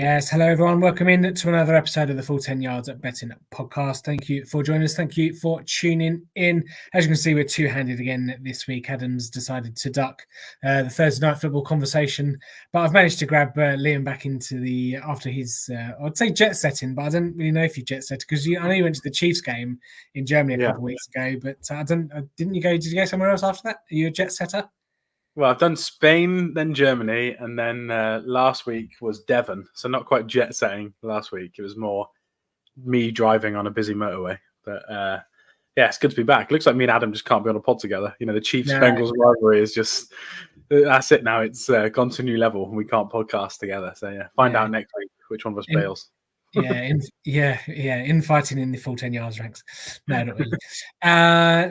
Yes, hello everyone. Welcome in to another episode of the Full 10 Yards at Betting podcast. Thank you for joining us. Thank you for tuning in. As you can see, we're two-handed again this week. Adam's decided to duck the Thursday night football conversation, but I've managed to grab Liam back into after his, I'd say jet setting, but I don't really know if you jet set because I know you went to the Chiefs game in Germany a couple of weeks ago, but did you go somewhere else after that? Are you a jet setter? Well, I've done Spain, then Germany, and then last week was Devon. So not quite jet setting last week. It was more me driving on a busy motorway. But yeah, it's good to be back. Looks like me and Adam just can't be on a pod together. You know, the Chiefs-Bengals rivalry is just, that's it now. It's gone to a new level and we can't podcast together. So yeah, find out next week which one of us bails. Infighting in the full 10 yards ranks. No, not really.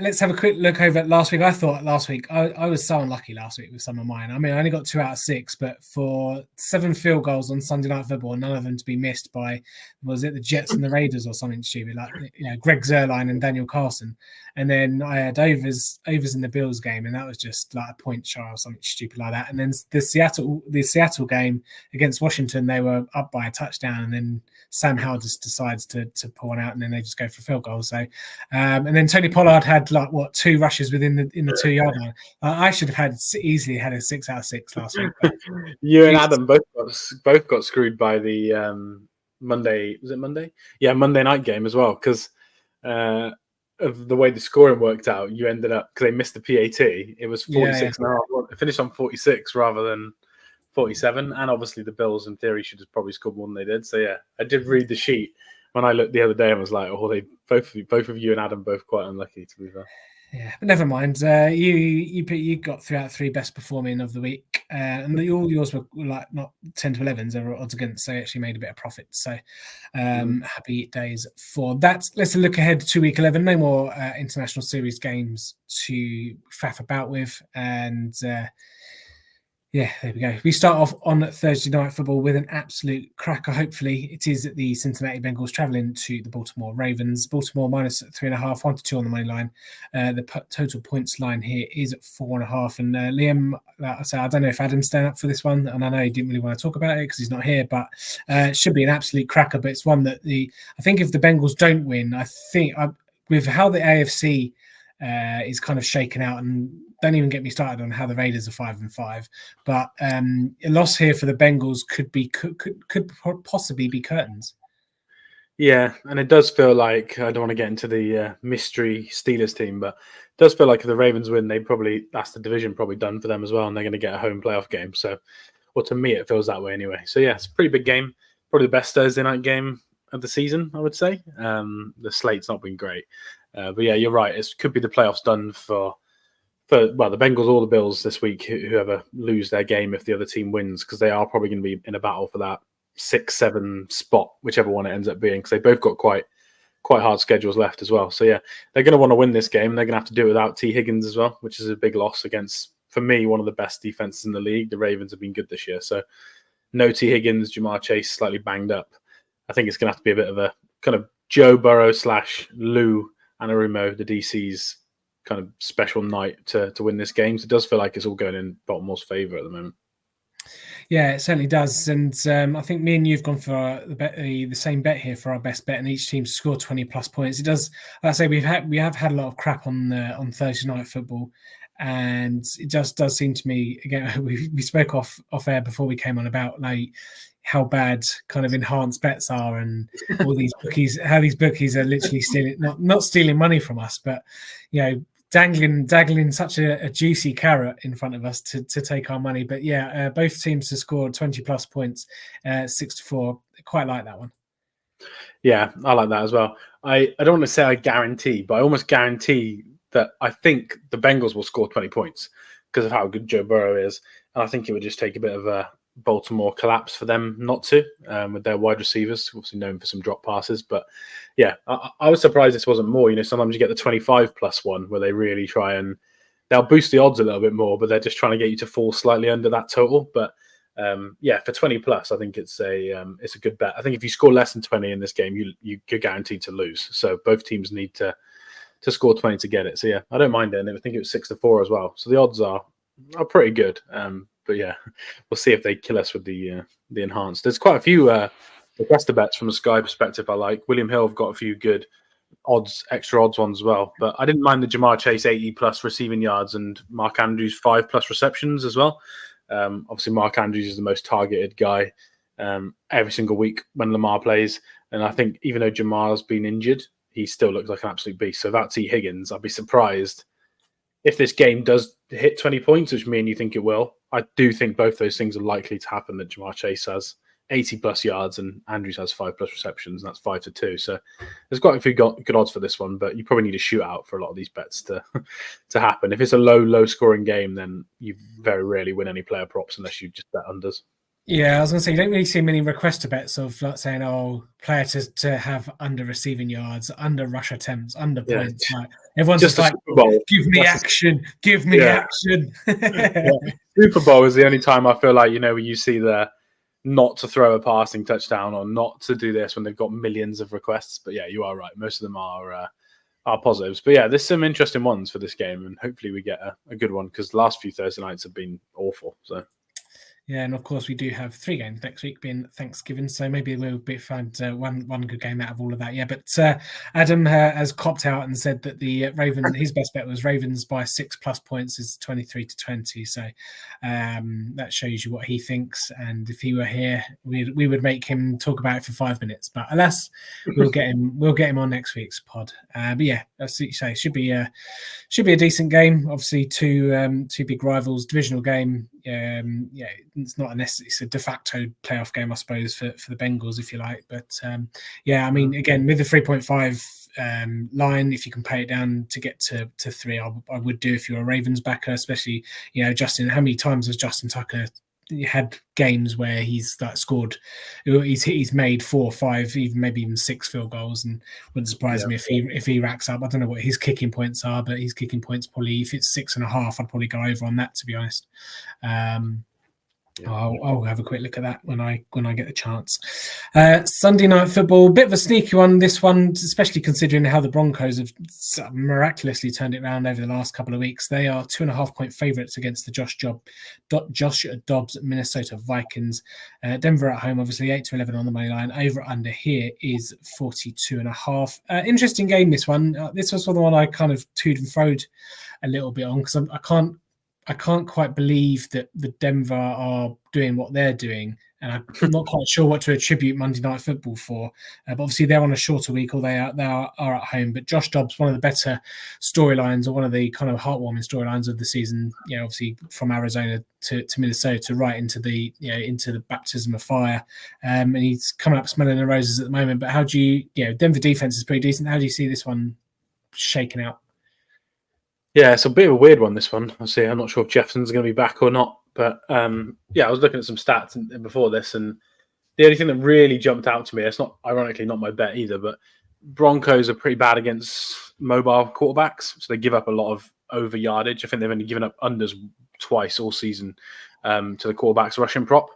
Let's have a quick look over at last week. I thought last week I was so unlucky last week with some of mine. I mean, I only got 2 out of 6, but for 7 field goals on Sunday Night Football, none of them to be missed by, was it the Jets and the Raiders or something stupid, like Greg Zuerlein and Daniel Carlson. And then I had overs in the Bills game, and that was just like a point shy or something stupid like that. And then the Seattle game against Washington, they were up by a touchdown, and then Sam Howell just decides to pull one out, and then they just go for a field goal. So, and then Tony Pollard had 2 rushes within the 2-yard line. I should have easily had a 6 out of 6 last week. But you and Adam both got screwed by the Monday. Was it Monday? Yeah, Monday night game as well because of the way the scoring worked out. You ended up because they missed the PAT. It was 46 and a half. It finished on 46 rather than 47, and obviously the Bills in theory should have probably scored more than they did. So yeah, I did read the sheet when I looked the other day and was like, they both of you and Adam both quite unlucky to be fair. Yeah, but never mind. You got 3 out of 3 best performing of the week, and all yours were like not 10 to 11s. They were odds against, so you actually made a bit of profit. So happy days for that. Let's look ahead to week 11. No more international series games to faff about with, and yeah, there we go. We start off on Thursday Night Football with an absolute cracker. Hopefully, it is the Cincinnati Bengals traveling to the Baltimore Ravens. Baltimore minus 3.5, 1-2 on the money line. The total points line here is at 4.5. And Liam, I don't know if Adam's staying up for this one, and I know he didn't really want to talk about it because he's not here, but it should be an absolute cracker. But it's one that I think if the Bengals don't win, I think with how the AFC is kind of shaken out, and don't even get me started on how the Raiders are 5-5. But a loss here for the Bengals could possibly be curtains. Yeah, and it does feel like, I don't want to get into the mystery Steelers team, but it does feel like if the Ravens win, that's the division probably done for them as well, and they're going to get a home playoff game. So, well, to me, it feels that way anyway. So yeah, it's a pretty big game. Probably the best Thursday night game of the season, I would say. The slate's not been great. But yeah, you're right. It could be the playoffs done for the Bengals or the Bills this week, whoever lose their game if the other team wins, because they are probably going to be in a battle for that 6-7 spot, whichever one it ends up being, because they both got quite hard schedules left as well. So yeah, they're going to want to win this game. They're going to have to do it without T. Higgins as well, which is a big loss against, for me, one of the best defenses in the league. The Ravens have been good this year. So no T. Higgins, Jamar Chase slightly banged up. I think it's going to have to be a bit of a kind of Joe Burrow / Lou Anarumo, the DC's kind of special night to win this game. So it does feel like it's all going in Baltimore's favour at the moment. Yeah, it certainly does. And I think me and you've gone for the same bet here for our best bet, and each team scored 20 plus points. It does, like I say, we have had a lot of crap on Thursday Night Football, and it just does seem to me, again, we spoke off air before we came on about how bad kind of enhanced bets are, and all these bookies, how these bookies are literally stealing, not stealing money from us, but dangling such a juicy carrot in front of us to take our money. But yeah, both teams have scored 20 plus points, 6-4. Quite like that one. Yeah, I like that as well. I don't want to say I guarantee, but I almost guarantee that I think the Bengals will score 20 points because of how good Joe Burrow is. And I think it would just take a bit of a Baltimore collapse for them not to, with their wide receivers, obviously known for some drop passes. But yeah, I was surprised this wasn't more. Sometimes you get the 25 plus one where they really try and they'll boost the odds a little bit more, but they're just trying to get you to fall slightly under that total. But yeah, for 20 plus, I think it's a good bet. I think if you score less than 20 in this game, you're guaranteed to lose. So both teams need to score 20 to get it. So yeah, I don't mind it. And I think it was 6-4 as well. So the odds are pretty good. But yeah, we'll see if they kill us with the enhanced. There's quite a few requester bets from a Sky perspective. I like William Hill have got a few good extra odds ones as well. But I didn't mind the Jamar Chase 80 plus receiving yards and Mark Andrews 5 plus receptions as well. Obviously, Mark Andrews is the most targeted guy every single week when Lamar plays. And I think even though Jamar's been injured, he still looks like an absolute beast. So if that's T. Higgins, I'd be surprised if this game does hit 20 points, which me and you think it will. I do think both those things are likely to happen, that Jamar Chase has 80 plus yards and Andrews has 5 plus receptions, and that's 5-2. So there's quite a few good odds for this one, but you probably need a shootout for a lot of these bets to happen. If it's a low scoring game, then you very rarely win any player props unless you just bet unders. Yeah, I was going to say, you don't really see many requester bets of like saying, player to have under receiving yards, under rush attempts, under points. Like, everyone's just like, give me action, give me action. Super Bowl is the only time I feel like, where you see the not to throw a passing touchdown or not to do this when they've got millions of requests. But yeah, you are right. Most of them are positives. But yeah, there's some interesting ones for this game, and hopefully we get a good one, because the last few Thursday nights have been awful. So. Yeah, and of course we do have 3 games next week, being Thanksgiving, so maybe we'll find one good game out of all of that. Yeah, but Adam has copped out and said that the his best bet was Ravens by 6+ points is 23-20. So that shows you what he thinks. And if he were here, we would make him talk about it for 5 minutes. But alas, we'll get him on next week's pod. But yeah, as you say, should be a decent game. Obviously, two big rivals, divisional game. It's not it's a de facto playoff game, I suppose, for the Bengals, if you like. But I mean, again, with the 3.5 line, if you can pay it down to get to 3, I would do if you're a Ravens backer, especially, Justin. How many times has Justin Tucker had games where he's like scored, he's made 4 or 5, maybe even 6 field goals, and wouldn't surprise me if he racks up. I don't know what his kicking points are, but his kicking points probably, if it's 6.5, I'd probably go over on that, to be honest. I'll have a quick look at that when I get the chance. Sunday night football, bit of a sneaky one. This one, especially considering how the Broncos have miraculously turned it around over the last couple of weeks. They are 2.5-point favourites against the Josh Dobbs Minnesota Vikings. Denver at home, obviously 8-11 on the money line. Over under here is 42.5. Interesting game, this one. This was the one I kind of toed and froed a little bit on, because I can't quite believe that the Denver are doing what they're doing, and I'm not quite sure what to attribute Monday Night Football for. But obviously, they're on a shorter week, or they are at home. But Josh Dobbs, one of the better storylines, or one of the kind of heartwarming storylines of the season. Obviously from Arizona to Minnesota, right into the baptism of fire, and he's coming up smelling the roses at the moment. But how do you, Denver defense is pretty decent. How do you see this one shaking out? Yeah, it's a bit of a weird one, this one. I'm not sure if Jefferson's going to be back or not. But I was looking at some stats before this, and the only thing that really jumped out to me, it's not, ironically, not my bet either, but Broncos are pretty bad against mobile quarterbacks. So they give up a lot of over yardage. I think they've only given up unders twice all season to the quarterback's rushing prop.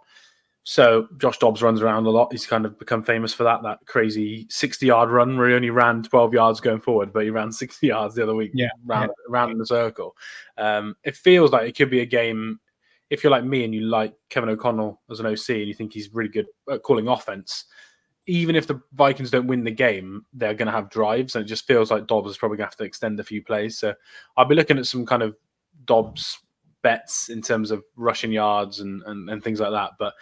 So Josh Dobbs runs around a lot. He's kind of become famous for that crazy 60-yard run where he only ran 12 yards going forward, but he ran 60 yards the other week round in the circle. It feels like it could be a game, if you're like me and you like Kevin O'Connell as an OC and you think he's really good at calling offense, even if the Vikings don't win the game, they're going to have drives, and it just feels like Dobbs is probably going to have to extend a few plays. So I'll be looking at some kind of Dobbs bets in terms of rushing yards and things like that, but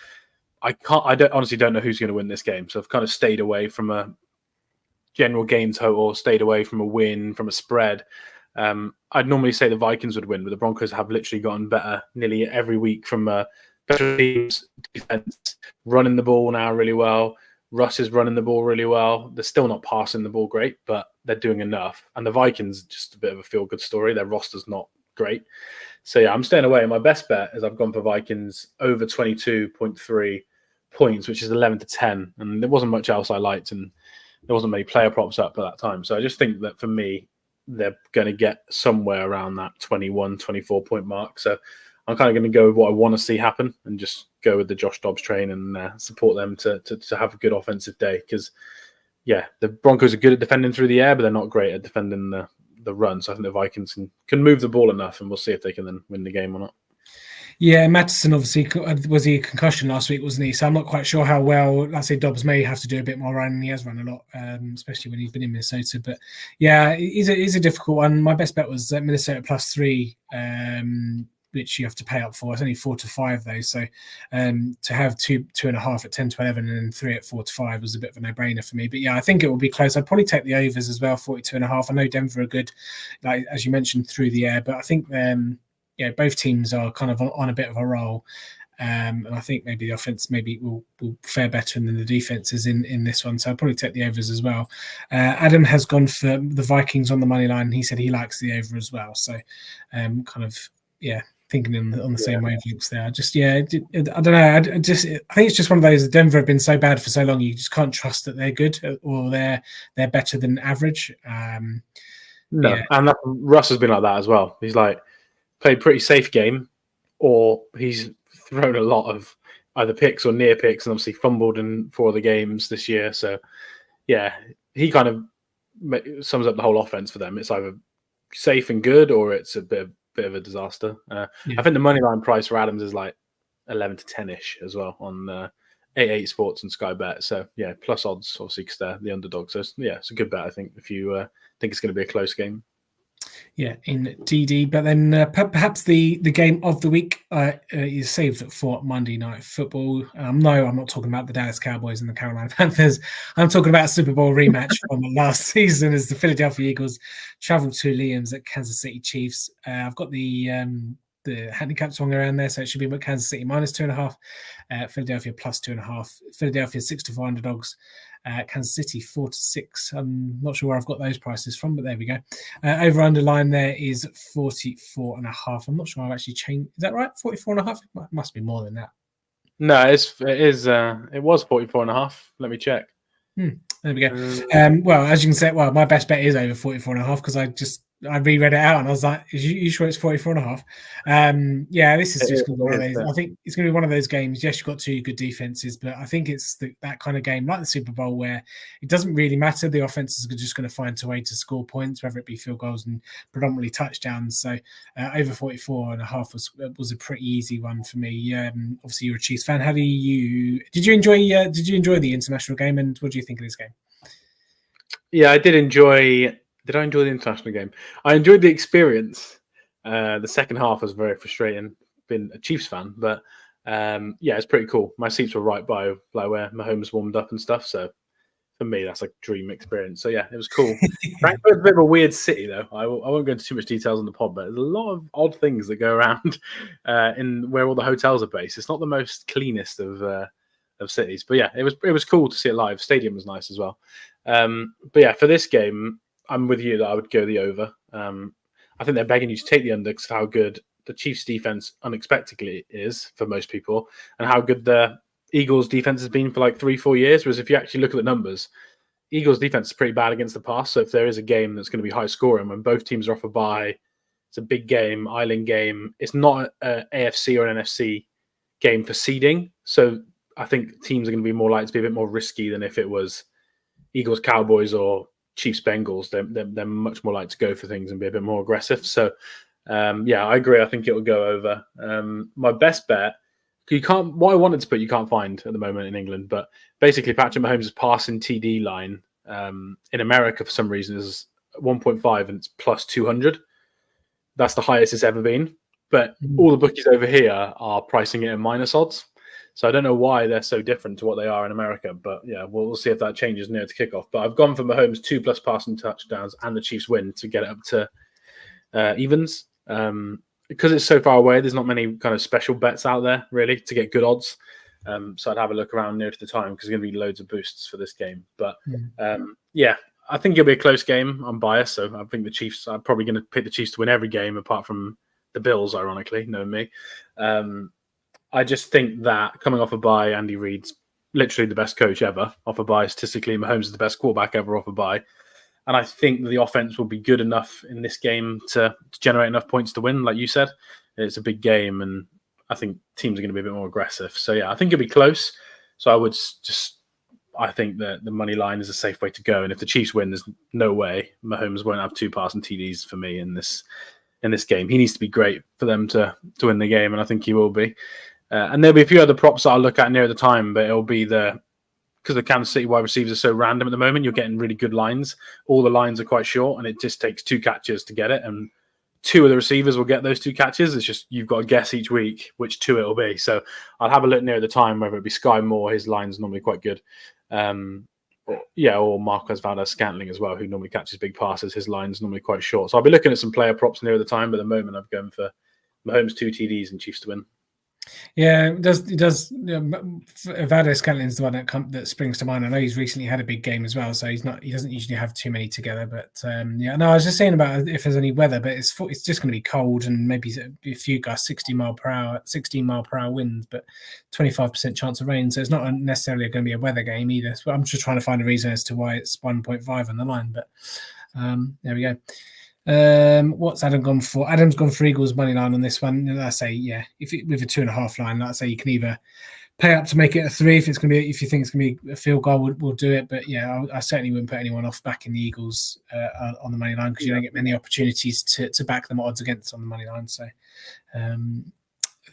I honestly don't know who's going to win this game. So I've kind of stayed away from a general game total, stayed away from a win, from a spread. I'd normally say the Vikings would win, but the Broncos have literally gotten better nearly every week from special teams, defense, running the ball now really well. Russ is running the ball really well. They're still not passing the ball great, but they're doing enough. And the Vikings, just a bit of a feel-good story. Their roster's not great. So yeah, I'm staying away. My best bet is I've gone for Vikings over 22.3 points, which is 11-10, and there wasn't much else I liked, and there wasn't many player props up at that time. So I just think that for me, they're going to get somewhere around that 21, 24 point mark. So I'm kind of going to go with what I want to see happen and just go with the Josh Dobbs train and support them to have a good offensive day. Because the Broncos are good at defending through the air, but they're not great at defending the run. So I think the Vikings can move the ball enough, and we'll see if they can then win the game or not. Yeah, Maddison obviously was he a concussion last week, wasn't he? So I'm not quite sure how well. Let's say Dobbs may have to do a bit more running. He has run a lot, especially when he's been in Minnesota. But yeah, he's a difficult one. My best bet was Minnesota +3, which you have to pay up for. It's only 4 to 5 though. So to have 2.5 at 10 to 11 and then 3 at 4 to 5 was a bit of a no-brainer for me. But yeah, I think it will be close. I'd probably take the overs as well, 42.5. I know Denver are good, like as you mentioned, through the air, but I think both teams are kind of on a bit of a roll. And I think maybe the offense will fare better than the defenses in this one. So I'll probably take the overs as well. Adam has gone for the Vikings on the money line. He said he likes the over as well. So thinking on the same wavelengths there. I don't know. I think it's just one of those. Denver have been so bad for so long. You just can't trust that they're good or they're better than average. And Russ has been like that as well. He's like played pretty safe game, or he's thrown a lot of either picks or near picks, and obviously fumbled in 4 of the games this year. So yeah, he kind of sums up the whole offense for them. It's either safe and good, or it's a bit of a disaster. I think the money line price for Adams is like 11 to 10-ish as well on 88 Sports and Sky Bet. So yeah, plus odds obviously because they're the underdog. So it's a good bet, I think, if you think it's going to be a close game. Yeah, indeed. But then perhaps the game of the week is saved for Monday Night Football. No, I'm not talking about the Dallas Cowboys and the Carolina Panthers. I'm talking about a Super Bowl rematch from last season as the Philadelphia Eagles travel to Liam's at Kansas City Chiefs. I've got the handicap swung around there, so it should be Kansas City -2.5, Philadelphia +2.5. Philadelphia 6 to 4 underdogs. Kansas City 4 to 6. I'm not sure where I've got those prices from, but there we go. Over underline there is 44.5. I'm not sure I've actually changed. Is that right? 44.5? It must be more than that. No, it was 44.5. Let me check. There we go. Well, as you can see, my best bet is over 44.5 because I reread it out and I was like, you sure it's 44.5? This is just going to be one of those. I think it's going to be one of those games. Yes, you've got 2 good defenses, but I think it's that kind of game like the Super Bowl where it doesn't really matter. The offenses are just going to find a way to score points, whether it be field goals and predominantly touchdowns. So over 44.5 was a pretty easy one for me. Obviously, you're a Chiefs fan. Did you enjoy the international game, and what do you think of this game? Yeah, I did enjoy. Did I enjoy the international game? I enjoyed the experience. The second half was very frustrating. Been a Chiefs fan, but it's pretty cool. My seats were right by like where Mahomes warmed up and stuff. So for me, that's like a dream experience. So yeah, it was cool. Frankfurt's a bit of a weird city, though. I won't go into too much details on the pod, but there's a lot of odd things that go around in where all the hotels are based. It's not the most cleanest of cities, but yeah, it was cool to see it live. Stadium was nice as well. But yeah, for this game, I'm with you that I would go the over. I think they're begging you to take the under because of how good the Chiefs defense unexpectedly is for most people and how good the Eagles defense has been for like 3-4 years. Whereas if you actually look at the numbers, Eagles defense is pretty bad against the pass. So if there is a game that's going to be high scoring when both teams are off a bye, it's a big game, island game. It's not an AFC or an NFC game for seeding. So I think teams are going to be more likely to be a bit more risky than if it was Eagles, Cowboys, or Chiefs, Bengals. They're much more likely to go for things and be a bit more aggressive. So, I agree. I think it will go over. My best bet, what I wanted to put, you can't find at the moment in England, but basically Patrick Mahomes' passing TD line in America for some reason is 1.5 and it's plus 200. That's the highest it's ever been. But all the bookies over here are pricing it in minus odds. So I don't know why they're so different to what they are in America, but yeah, we'll see if that changes near to kickoff. But I've gone for Mahomes 2+ passing touchdowns and the Chiefs win to get it up to evens. Because it's so far away, there's not many kind of special bets out there really to get good odds. So I'd have a look around near to the time because there's going to be loads of boosts for this game. But I think it'll be a close game. I'm biased, so I think the Chiefs. I'm probably going to pick the Chiefs to win every game apart from the Bills, ironically, knowing me. I just think that coming off a bye, Andy Reid's literally the best coach ever off a bye. Statistically, Mahomes is the best quarterback ever off a bye. And I think the offense will be good enough in this game to generate enough points to win. Like you said, it's a big game, and I think teams are going to be a bit more aggressive. So, yeah, I think it'll be close. So I think that the money line is a safe way to go. And if the Chiefs win, there's no way Mahomes won't have 2 passing TDs for me in this in this game. He needs to be great for them to win the game, and I think he will be. And there'll be a few other props that I'll look at near the time, but it'll be because the Kansas City wide receivers are so random at the moment, you're getting really good lines. All the lines are quite short, and it just takes 2 catches to get it. And 2 of the receivers will get those 2 catches. It's just you've got to guess each week which 2 it'll be. So I'll have a look near the time, whether it be Sky Moore, his line's normally quite good. Or Marquez Valdes-Scantling as well, who normally catches big passes. His line's normally quite short. So I'll be looking at some player props near the time, but at the moment I'm going for Mahomes 2 TDs and Chiefs to win. Yeah, it does. Valdes-Scantling is the one that springs to mind. I know he's recently had a big game as well, so he doesn't usually have too many together. But I was just saying about if there's any weather, but it's just going to be cold and maybe a few gusts, 16 mile per hour winds, but 25% chance of rain. So it's not necessarily going to be a weather game either. So I'm just trying to find a reason as to why it's 1.5 on the line. But there we go. What's Adam gone for? Adam's gone for Eagles money line on this one. And I say, with a 2.5 line, like I say, you can either pay up to make it a 3 if you think it's gonna be a field goal, we'll do it. But I certainly wouldn't put anyone off backing the Eagles on the money line because you don't get many opportunities to back them odds against on the money line. So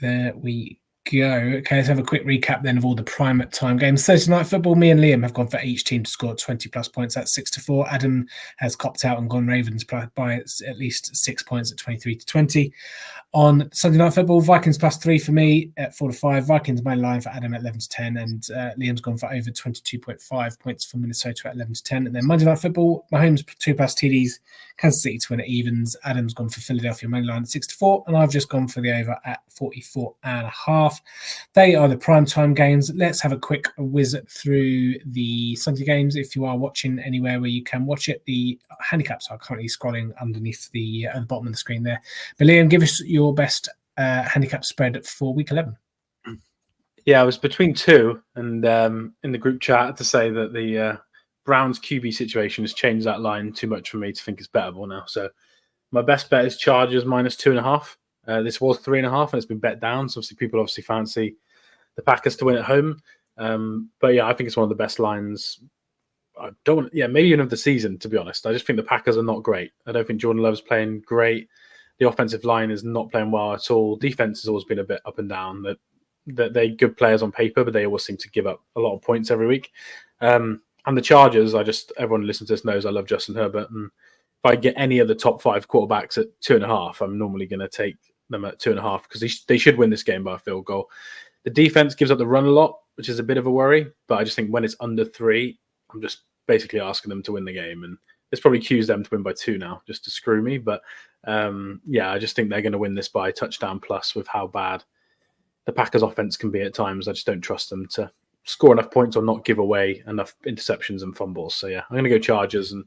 there we go. Okay, let's have a quick recap then of all the prime time games. Thursday night football, me and Liam have gone for each team to score 20 plus points. That's 6-4. Adam has copped out and gone Ravens by at least 6 points at 23-20. On Sunday night football, Vikings +3 for me at 4-5. Vikings main line for Adam at 11-10, and Liam's gone for over 22.5 points for Minnesota at 11-10. And then Monday night football, Mahomes 2+ TDs, Kansas City to win at evens. Adam's gone for Philadelphia main line at 6-4, and I've just gone for the over at 44.5. They are the prime time games. Let's have a quick whiz through the Sunday games. If you are watching anywhere where you can watch it, the handicaps are currently scrolling underneath the at the bottom of the screen there. But Liam, give us your best handicap spread for week 11. Yeah, I was between 2, and in the group chat to say that the Browns QB situation has changed that line too much for me to think it's bettable now. So my best bet is Chargers -2.5. This was 3.5, and it's been bet down. So obviously people fancy the Packers to win at home. But I think it's one of the best lines. I don't, maybe even of the season, to be honest. I just think the Packers are not great. I don't think Jordan Love's playing great. The offensive line is not playing well at all. Defense has always been a bit up and down. That they're good players on paper, but they always seem to give up a lot of points every week. And the Chargers, everyone who listens to this knows I love Justin Herbert. And if I get any of the top 5 quarterbacks at 2.5, I'm normally going to take them at 2.5 because they should win this game by a field goal. The defense gives up the run a lot, which is a bit of a worry. But I just think when it's under 3, I'm just basically asking them to win the game. And this probably cues them to win by 2 now, just to screw me. But I just think they're going to win this by a touchdown plus with how bad the Packers offense can be at times. I just don't trust them to score enough points or not give away enough interceptions and fumbles. So I'm going to go Chargers, and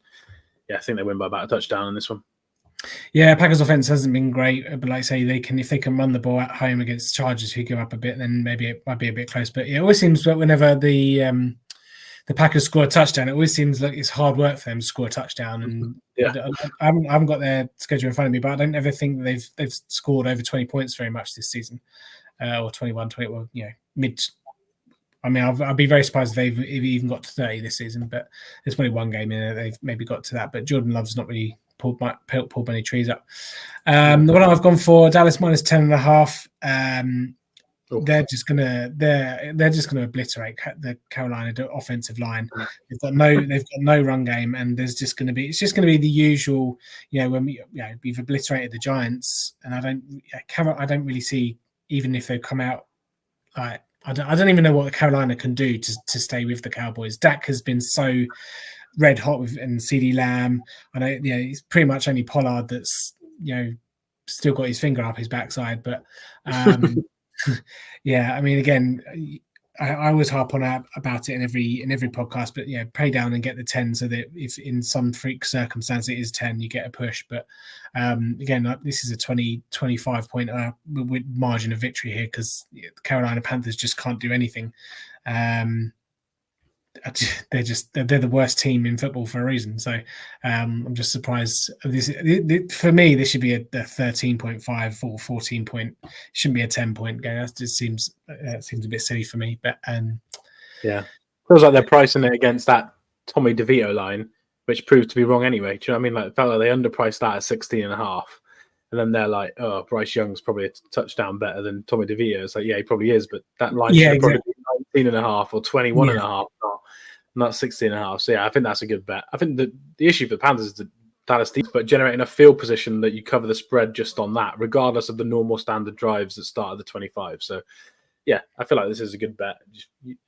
I think they win by about a touchdown in this one. Yeah, Packers offense hasn't been great, but like I say, if they can run the ball at home against Chargers who give up a bit, then maybe it might be a bit close. But it always seems that whenever the Packers score a touchdown, it always seems like it's hard work for them to score a touchdown. And I haven't got their schedule in front of me, but I don't ever think they've scored over 20 points very much this season, or 21, 20. Well, mid. I mean, I'll be very surprised if they've even got to 30 this season. But there's only one game in there they've maybe got to that. But Jordan Love's not really pulled many trees up. The one I've gone for, Dallas -10.5. They're just gonna obliterate the Carolina offensive line. They've got no run game, and it's just gonna be the usual. When we've obliterated the Giants, and I don't really see, even if they come out like I don't even know what Carolina can do to stay with the Cowboys. Dak has been so red hot and CeeDee Lamb. I know it's pretty much only Pollard that's still got his finger up his backside, but. I mean, again, I always harp on about it in every podcast, but pay down and get the 10 so that if in some freak circumstance it is 10, you get a push. But again, this is a 20-25 point margin of victory here because the Carolina Panthers just can't do anything. They're the worst team in football for a reason. So I'm just surprised. For me, this should be a 13.5 or 14 point. It shouldn't be a 10 point game. That just seems a bit silly for me. But feels like they're pricing it against that Tommy DeVito line, which proved to be wrong anyway. Do you know what I mean? Like, it felt like they underpriced that at 16.5, And then they're like, oh, Bryce Young's probably a touchdown better than Tommy DeVito. It's like, yeah, he probably is, but that line should probably be 19 and a half or 21 and a half, not 16 and a half. So yeah, I think that's a good bet. I think the issue for the Panthers is the Dallas defense, but generating a field position that you cover the spread just on that, regardless of the normal standard drives that start at the 25. So yeah, I feel like this is a good bet.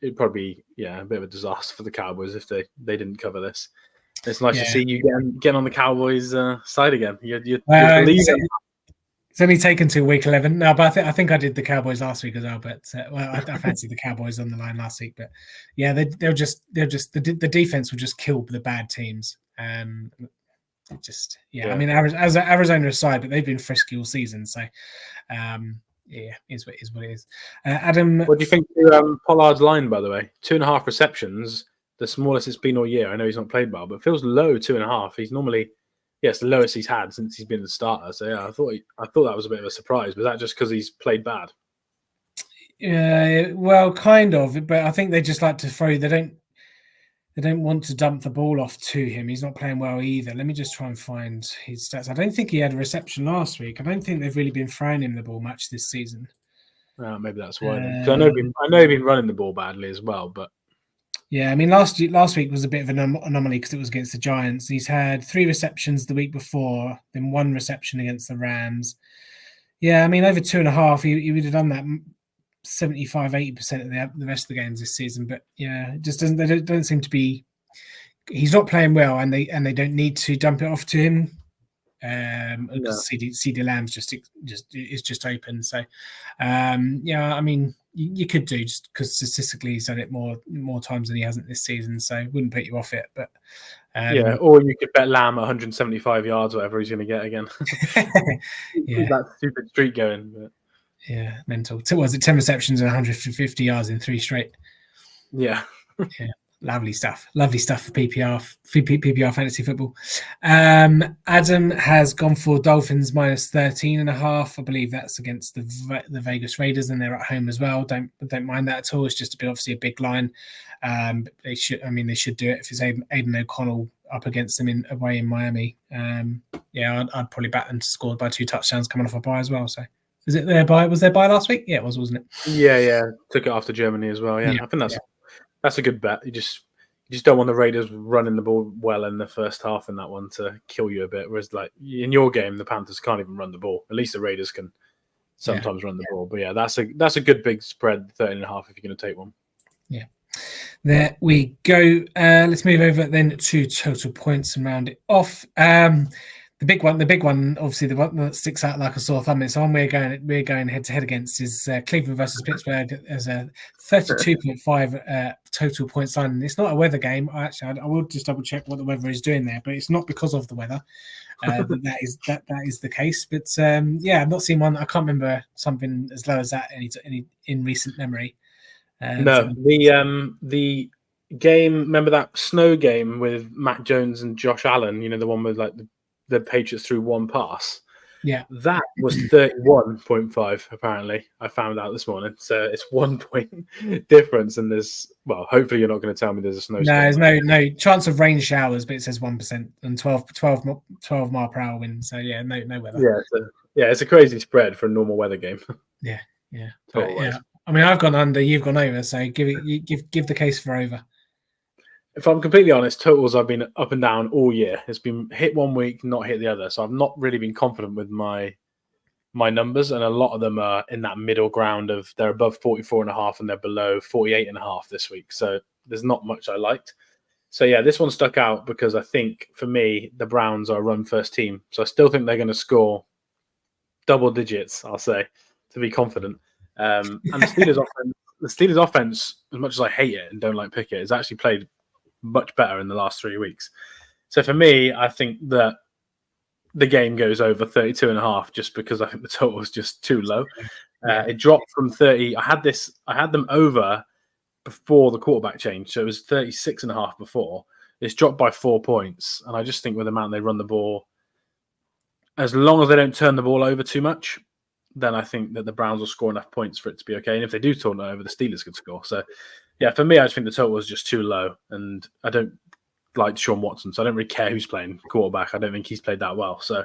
It'd probably be a bit of a disaster for the Cowboys if they didn't cover this. It's nice to see you get on the Cowboys side again. You're it's only taken to week 11. No, but I think I did the Cowboys last week as well. But I fancied the Cowboys on the line last week. But yeah, they'll just the defense will just kill the bad teams. I mean, as Arizona aside, but they've been frisky all season. So is what it is. Adam, what do you think to Pollard's line? By the way, 2.5 receptions. The smallest it's been all year. I know he's not played well, but it feels low, 2.5. He's normally, it's the lowest he's had since he's been the starter. So yeah, I thought that was a bit of a surprise. Was that just because he's played bad? Well, kind of, but I think they just like to throw. They don't want to dump the ball off to him. He's not playing well either. Let me just try and find his stats. I don't think he had a reception last week. I don't think they've really been throwing him the ball much this season. Maybe that's why. I know he's been running the ball badly as well, but. Yeah, I mean, last week was a bit of an anomaly because it was against the Giants. He's had 3 receptions the week before, then 1 reception against the Rams. Yeah, I mean, over 2.5, he would have done that 75-80% of the rest of the games this season. But yeah, it just they don't seem to be. He's not playing well, and they don't need to dump it off to him. Because CeeDee Lamb's just open. So, I mean, you could do just because statistically he's done it more times than he hasn't this season. So, wouldn't put you off it. But or you could bet Lamb 175 yards, whatever he's going to get again. That stupid streak going. But. Yeah, mental. So was it 10 receptions and 150 yards in 3 straight? Yeah. Yeah. Lovely stuff for PPR fantasy football. Adam has gone for Dolphins minus 13.5. I believe that's against the Vegas Raiders, and they're at home as well. Don't mind that at all. It's just obviously a big line. They should do it if it's Aiden O'Connell up against them away in Miami. I'd probably bet them to score by 2 touchdowns coming off a bye as well. So. Is it their bye? Was their bye last week? Yeah, it was, wasn't it? Yeah. Took it after Germany as well. Yeah. I think that's a good bet. You just don't want the Raiders running the ball well in the first half in that one to kill you a bit. Whereas, like in your game, the Panthers can't even run the ball. At least the Raiders can sometimes run the ball. But yeah, that's a good big spread, 13.5 if you're going to take one. Yeah. There we go. Let's move over then to total points and round it off. The big one, obviously the one that sticks out like a sore thumb. It's the one we're going head to head against is Cleveland versus Pittsburgh as a 32.5 total points line. It's not a weather game. I will just double check what the weather is doing there, but it's not because of the weather. That is the case. But I've not seen one. I can't remember something as low as that any in recent memory. The game. Remember that snow game with Mac Jones and Josh Allen? You know, the one with like the Patriots threw 1 pass. Yeah, that was 31.5. Apparently, I found out this morning. So it's 1 point difference. And hopefully you're not going to tell me there's a snowstorm. No, there's no chance of rain showers, but it says 1% and 12 mile per hour wind. So yeah, no weather. Yeah, it's a crazy spread for a normal weather game. Yeah. I mean, I've gone under, you've gone over. So give the case for over. If I'm completely honest, totals I've been up and down all year. It's been hit one week, not hit the other. So I've not really been confident with my numbers, and a lot of them are in that middle ground of they're above 44.5 and they're below 48.5 this week. So there's not much I liked. So yeah, this one stuck out because I think for me the Browns are a run first team. So I still think they're going to score double digits. I'll say to be confident. And the Steelers offense, as much as I hate it and don't like Pickett, has actually played much better in the last 3 weeks. So for me, I think that the game goes over 32.5 just because I think the total is just too low. It dropped from 30. I had them over before the quarterback change. So it was 36.5 before. It's dropped by 4 points. And I just think with the amount they run the ball, as long as they don't turn the ball over too much, then I think that the Browns will score enough points for it to be okay. And if they do turn it over, the Steelers could score. So yeah, for me, I just think the total is just too low. And I don't like Sean Watson, so I don't really care who's playing quarterback. I don't think he's played that well. So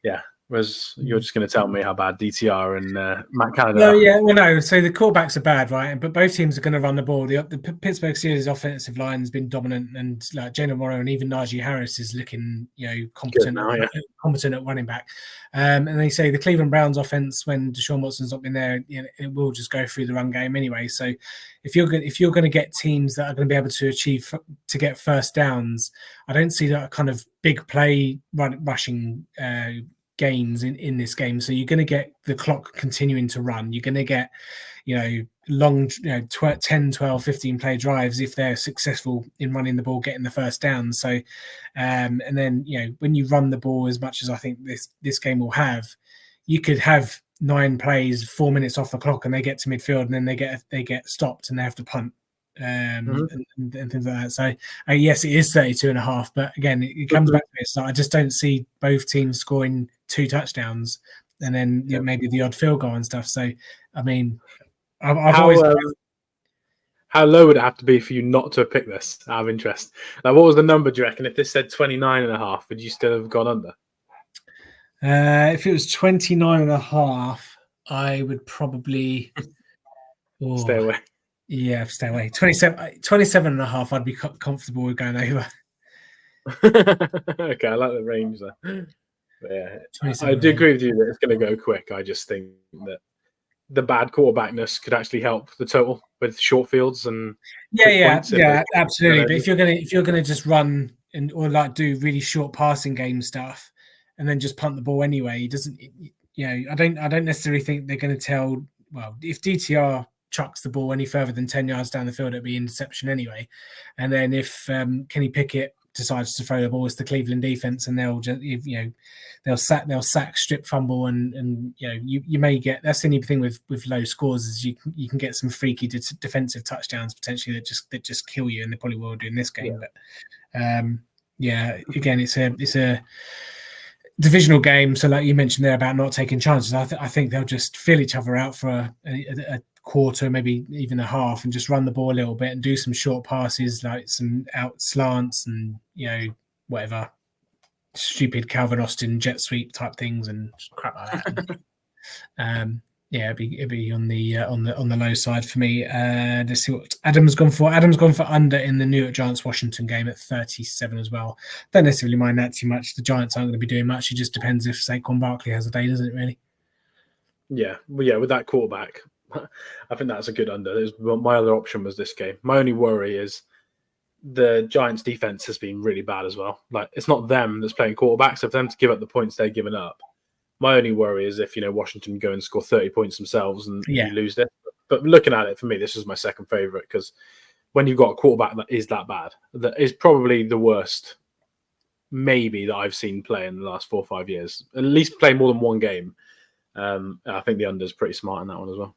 yeah, Whereas you're just going to tell me how bad DTR and Matt Canada No, are. yeah, well, no. So the quarterbacks are bad, right? But both teams are going to run the ball. The Pittsburgh Steelers' offensive line has been dominant, and like Jalen Morrow and even Najee Harris is looking, competent, now, yeah. competent at running back. And they say the Cleveland Browns' offense, when Deshaun Watson's not been there, it will just go through the run game anyway. So if you're going to get teams that are going to be able to get first downs, I don't see that kind of big play rushing gains in this game. So you're going to get the clock continuing to run. You're going to get, long, 10, 12, 15 play drives if they're successful in running the ball, getting the first down. So, and then, when you run the ball as much as I think this game will have, you could have 9 plays, 4 minutes off the clock, and they get to midfield, and then they get stopped and they have to punt. And things like that. So yes, it is 32.5, but again, it comes back to this. I just don't see both teams scoring 2 touchdowns and then maybe the odd field goal and stuff. So I mean, I've always. How low would it have to be for you not to have picked this out of interest? Like, what was the number, do you reckon? If this said 29.5, would you still have gone under? If it was 29.5, I would probably stay away. Yeah, stay away. 27.5, I'd be comfortable with going over. Okay, I like the range there. But yeah, I do agree with you that it's going to go quick. I just think that the bad quarterbackness could actually help the total with short fields and absolutely. But if you're gonna just run or like do really short passing game stuff and then just punt the ball anyway, I don't necessarily think they're going to tell. Well, if DTR chucks the ball any further than 10 yards down the field, it'll be interception anyway. And then if Kenny Pickett decides to throw the ball, it's the Cleveland defense, and they'll just they'll sack, strip, fumble, and you may get. That's the only thing with low scores is you can get some freaky defensive touchdowns potentially that just kill you, and they probably will do in this game. Yeah. But again, it's a divisional game, so like you mentioned there about not taking chances, I think they'll just fill each other out for a quarter, maybe even a half, and just run the ball a little bit and do some short passes, like some out slants and whatever stupid Calvin Austin jet sweep type things and crap like that. It'd be on the low side for me. Let's see what Adam's gone for. Adam's gone for under in the New York Giants Washington game at 37 as well. Don't necessarily mind that too much. The Giants aren't going to be doing much. It just depends if Saquon Barkley has a day, doesn't it? Really? Yeah, well, yeah. With that quarterback, I think that's a good under. My other option was this game. My only worry is the Giants' defense has been really bad as well. Like, it's not them that's playing quarterback, so for them to give up the points they're giving up. My only worry is if, Washington go and score 30 points themselves and you lose this. But looking at it, for me, this is my second favourite because when you've got a quarterback that is that bad, that is probably the worst maybe that I've seen play in the last 4 or 5 years. At least play more than one game. I think the under is pretty smart in that one as well.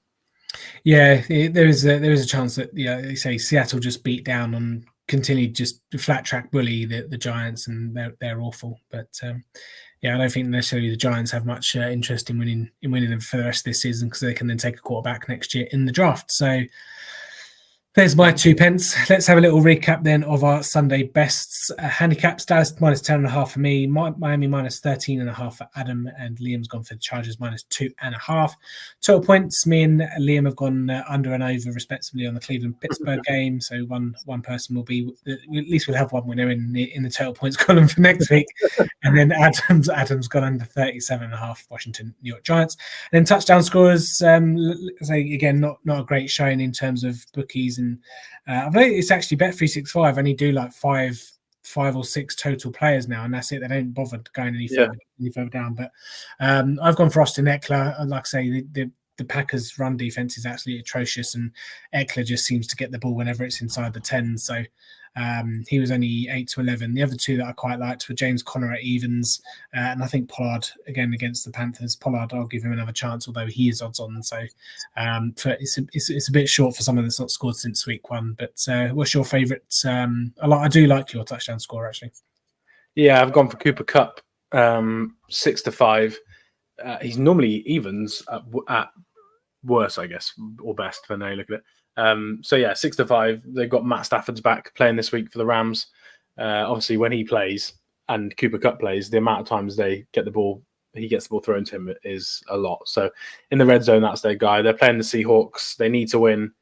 Yeah, there is a chance that they say Seattle just beat down on continued just flat track bully the Giants, and they're awful. But I don't think necessarily the Giants have much interest in winning them for the rest of this season because they can then take a quarterback next year in the draft. So there's my 2 pence. Let's have a little recap then of our Sunday bests. Handicaps, Dallas -10.5 for me, Miami -13.5 for Adam, and Liam's gone for the Chargers -2.5. Total points, me and Liam have gone under and over respectively on the Cleveland-Pittsburgh game. So one person will be, at least we'll have one winner in the total points column for next week. And then Adam's gone under 37.5 Washington, New York Giants. And then touchdown scorers, say again, not a great showing in terms of bookies. And I've noticed it's actually Bet365 only do like five or six total players now, and that's it. They don't bother going any further down. But I've gone for Austin Eckler. Like I say, the Packers' run defense is absolutely atrocious, and Eckler just seems to get the ball whenever it's inside the 10. So he was only 8 to 11. The other two that I quite liked were James Conner at evens, and I think Pollard again against the Panthers. Pollard, I'll give him another chance, although he is odds on. So it's a bit short for someone that's not scored since week 1. But what's your favourite? I do like your touchdown score actually. Yeah, I've gone for Cooper Kupp, 6 to 5. He's normally evens at worst, I guess, or best, depending how you look at it. 6 to 5. They've got Matt Stafford's back playing this week for the Rams. Obviously, when he plays and Cooper Kupp plays, the amount of times they get the ball he gets the ball thrown to him is a lot. So in the red zone, that's their guy. They're playing the Seahawks. They need to win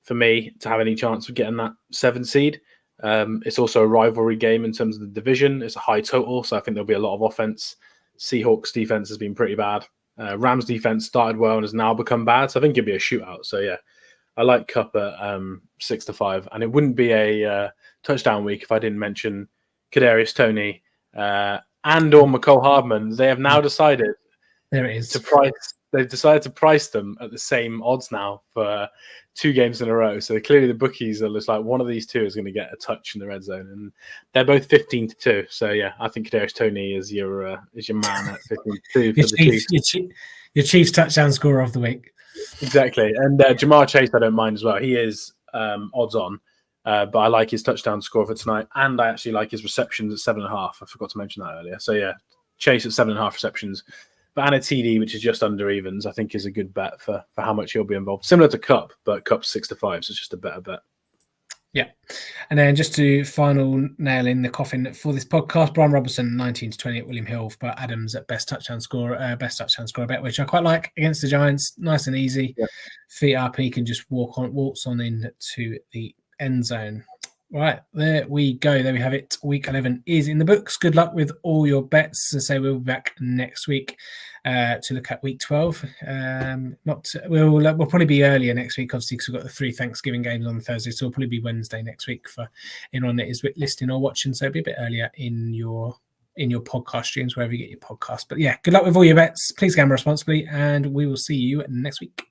for me to have any chance of getting that 7 seed. It's also a rivalry game in terms of the division. It's a high total, so I think there'll be a lot of offense. Seahawks defense has been pretty bad. Rams defense started well and has now become bad, so I think it'll be a shootout. So yeah, I like Kupp at 6-5, and it wouldn't be a touchdown week if I didn't mention Kadarius Toney and or McCole Hardman. They have now decided there it is to price. They've decided to price them at the same odds now for 2 games in a row. So clearly the bookies are just like, one of these two is going to get a touch in the red zone, and they're both 15-2. So yeah, I think Kadarius Toney is your man at 15-2 your Chiefs touchdown scorer of the week. Exactly, and Jamar Chase I don't mind as well. He is odds on, but I like his touchdown score for tonight, and I actually like his receptions at 7.5. I forgot to mention that earlier. So yeah, Chase at 7.5 receptions. But and a TD, which is just under evens, I think is a good bet for how much he'll be involved. Similar to Kupp, but Kupp's 6-5, so it's just a better bet. Yeah. And then just to final nail in the coffin for this podcast, Brian Robertson, 19-20 at William Hill, but Adams at best touchdown scorer bet, which I quite like against the Giants. Nice and easy. Yeah. Feet up, and he can just waltz on into the end zone. Right, there we go. There we have it. Week 11 is in the books. Good luck with all your bets. As I say, we'll be back next week to look at week 12. We'll probably be earlier next week, obviously, because we've got the 3 Thanksgiving games on Thursday. So it'll probably be Wednesday next week for anyone that is listening or watching. So it'll be a bit earlier in your podcast streams, wherever you get your podcast. But yeah, good luck with all your bets. Please gamble responsibly, and we will see you next week.